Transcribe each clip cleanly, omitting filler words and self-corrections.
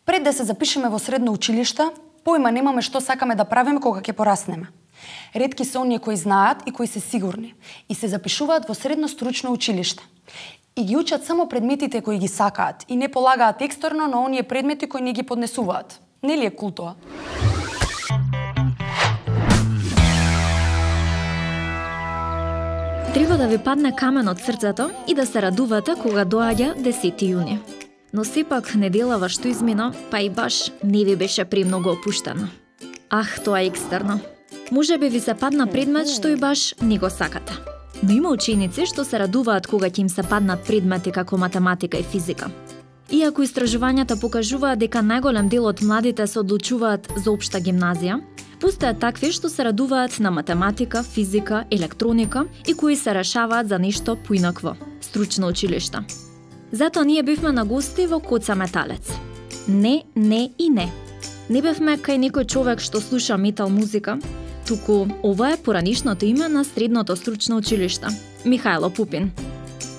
Пред да се запишеме во средно училиште, појма немаме што сакаме да правиме кога ќе пораснеме. Ретки се оние кои знаат и кои се сигурни и се запишуваат во средно стручно училиште. И ги учат само предметите кои ги сакаат и не полагаат екстерно на оние предмети кои не ги поднесуваат. Нели е кул тоа? Треба да ви падне камен од срцето и да се радувате кога доаѓа 10 јуни. Но сепак неделава што измина, па и баш не ви беше премногу опуштено. Ах, тоа е екстерно. Може би ви се падна предмет што и баш не го сакате. Но има ученици што се радуваат кога ќе им се паднат предмети како математика и физика. Иако истражувањата покажуваат дека најголем дел од младите се одлучуваат за општа гимназија, постојат такви што се радуваат на математика, физика, електроника и кои се решаваат за нешто поинакво – стручно училиште. Затоа ние бевме на гости во Коца Металец. Не, не и не. Не бевме кај некој човек што слуша метал музика, туку ова е поранишното име на средното стручно училиште – Михајло Пупин.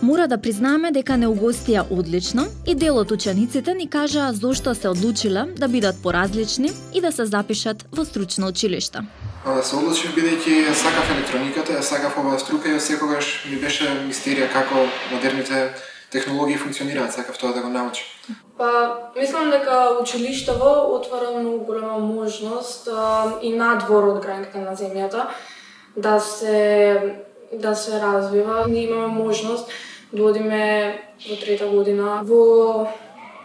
Мора да признаеме дека не угостија одлично и дел од учениците ни кажаа зошто се одлучиле да бидат поразлични и да се запишат во стручно училиште. Да се одлучив бидејќи ја сакав електрониката, ја сакав оваа струка и секогаш ми беше мистерија како модерните технологии функционираат, сакав тоа да го научам. Мислам дека училиштево отвара многу голема можност и надвор од границите на земјата да се развива. Ние имаме можност да одиме во трета година во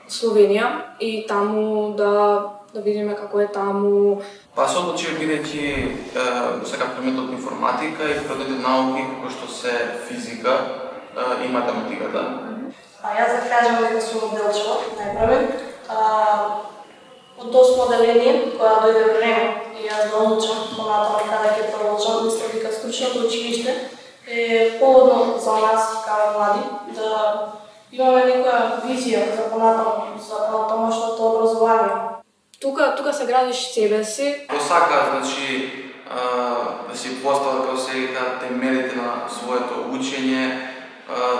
Словенија и таму да видиме како е таму. Се одлучив бидејќи го сакав предметот информатика и природните науки како што се физика и математиката. Јас да кажам дека сум од Делчево, најпрвен. Од 8 одделение, која дојде време и јас да одлучам понатаму каде ќе продолжам, мислам дека стручното училиште е поводно за нас како млади да имаме некоја визија за понатаму, за понатамошното образование. Тука се градиш себе си. Го сака, значи, да си постават како се вика темелите на своето учење,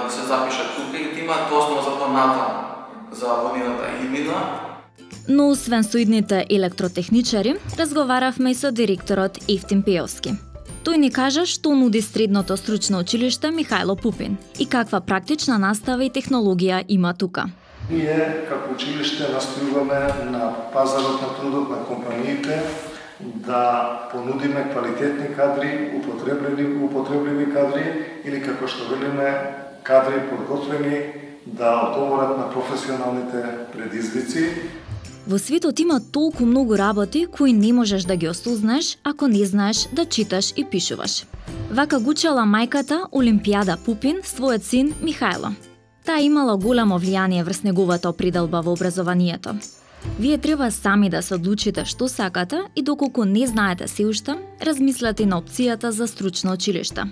да се запишат тука и да имаат основа за понатаму, за годината иднина. Но освен со идните електротехничари, разговаравме и со директорот Евтим Пеовски. Тој ни кажа што нуди средното стручно училиште Михајло Пупин и каква практична настава и технологија има тука. Ние како училиште настојуваме на пазарот на трудот на компаниите да понудиме квалитетни кадри, употребливи кадри или како што велиме кадри подготвени да одговорат на професионалните предизвици. Во светот има толку многу работи кои не можеш да ги осознаеш ако не знаеш да читаш и пишуваш. Вака го учела мајката Олимпијада Пупин својот син Михајло. Таа имала голямо влијание врз неговата определба во образованието. Вие треба сами да се одлучите што сакате и доколку не знаете се уште, размислете на опцијата за стручно училиште.